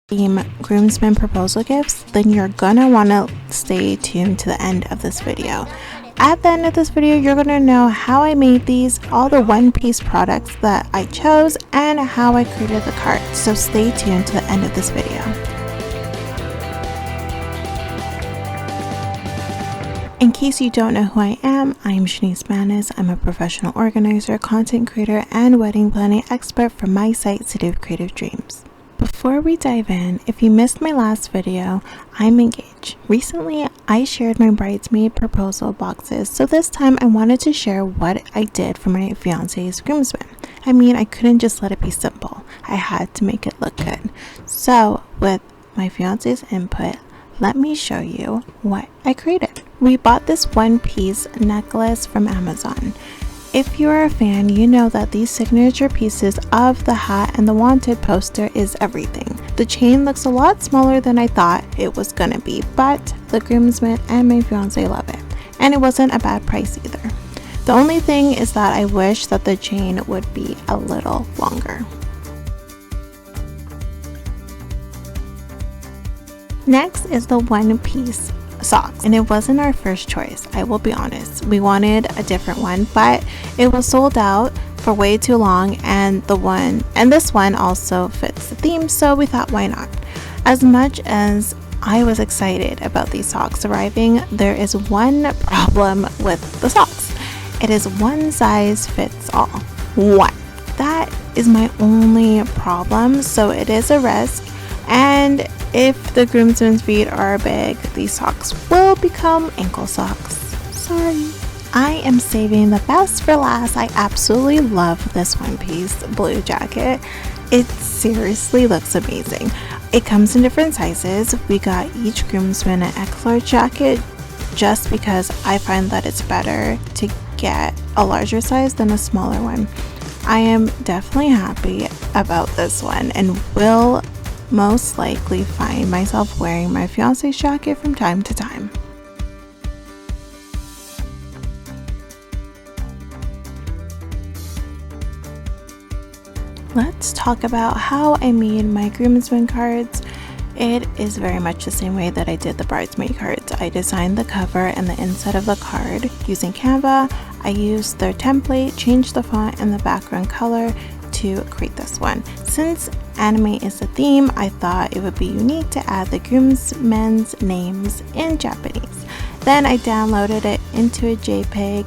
Groomsmen proposal gifts, then you're gonna want to stay tuned to the end of this video. At the end of this video, you're gonna know how I made these, all the one-piece products that I chose, and how I created the cart. So stay tuned to the end of this video. In case you don't know who I am, I'm Shanice Manis. I'm a professional organizer, content creator, and wedding planning expert from my site, City of Creative Dreams. Before we dive in, if you missed my last video, I'm engaged. Recently, I shared my bridesmaid proposal boxes, so this time I wanted to share what I did for my fiance's groomsmen. I mean, I couldn't just let it be simple. I had to make it look good. So, with my fiance's input, let me show you what I created. We bought this one-piece necklace from Amazon. If you're a fan, you know that these signature pieces of the hat and the wanted poster is everything. The chain looks a lot smaller than I thought it was gonna be, but the groomsmen and my fiance love it. And it wasn't a bad price either. The only thing is that I wish that the chain would be a little longer. Next is the one-piece socks, and it wasn't our first choice. I will be honest, we wanted a different one, but it was sold out for way too long, and this one also fits the theme, so we thought, why not? As much as I was excited about these socks arriving, there is one problem with the socks. It is one size fits all. One. That is my only problem, so it is a risk. And if the groomsmen's feet are big, these socks will become ankle socks. Sorry. I am saving the best for last. I absolutely love this one-piece blue jacket. It seriously looks amazing. It comes in different sizes. We got each groomsman an X large jacket just because I find that it's better to get a larger size than a smaller one. I am definitely happy about this one and will most likely find myself wearing my fiance's jacket from time to time. Let's talk about how I made my groomsmen cards. It is very much the same way that I did the bridesmaid cards. I designed the cover and the inside of the card using Canva. I used their template, changed the font and the background color to create this one. Since anime is the theme, I thought it would be unique to add the groomsmen's names in Japanese. Then I downloaded it into a JPEG,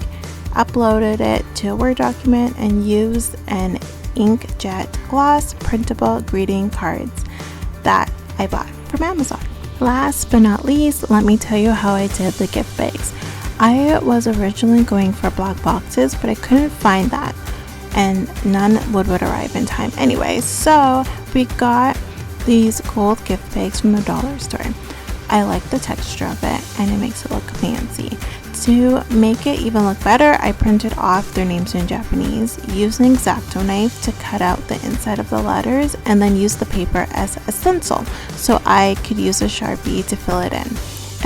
uploaded it to a Word document, and used an inkjet gloss printable greeting cards that I bought from Amazon. Last but not least, let me tell you how I did the gift bags. I was originally going for black boxes, but I couldn't find that, and none would arrive in time anyway, so we got these gold gift bags from the dollar store. I like the texture of it and it makes it look fancy. To make it even look better, I printed off their names in Japanese, used an X-Acto knife to cut out the inside of the letters, and then used the paper as a stencil so I could use a Sharpie to fill it in.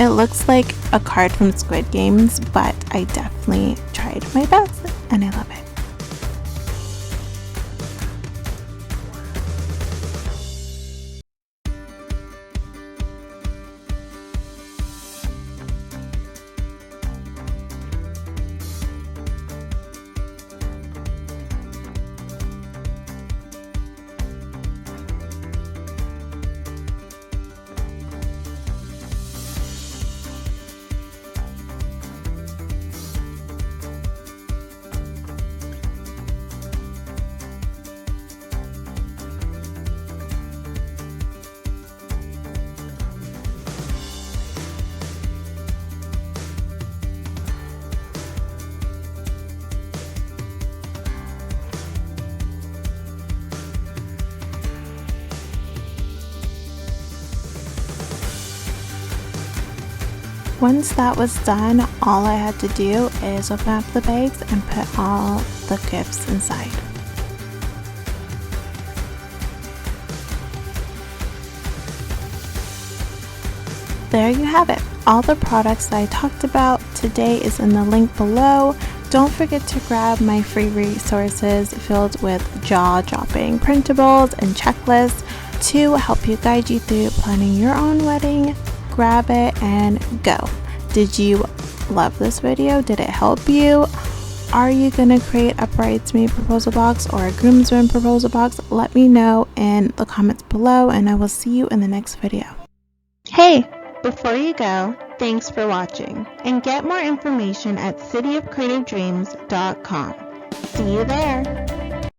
It looks like a card from Squid Games, but I definitely tried my best and I love it. Once that was done, all I had to do is open up the bags and put all the gifts inside. There you have it. All the products that I talked about today is in the link below. Don't forget to grab my free resources filled with jaw-dropping printables and checklists to help you guide you through planning your own wedding. Grab it and go. Did you love this video? Did it help you? Are you gonna create a bridesmaid proposal box or a groomsman proposal box? Let me know in the comments below, and I will see you in the next video. Hey, before you go, thanks for watching, and get more information at cityofcreativedreams.com. See you there.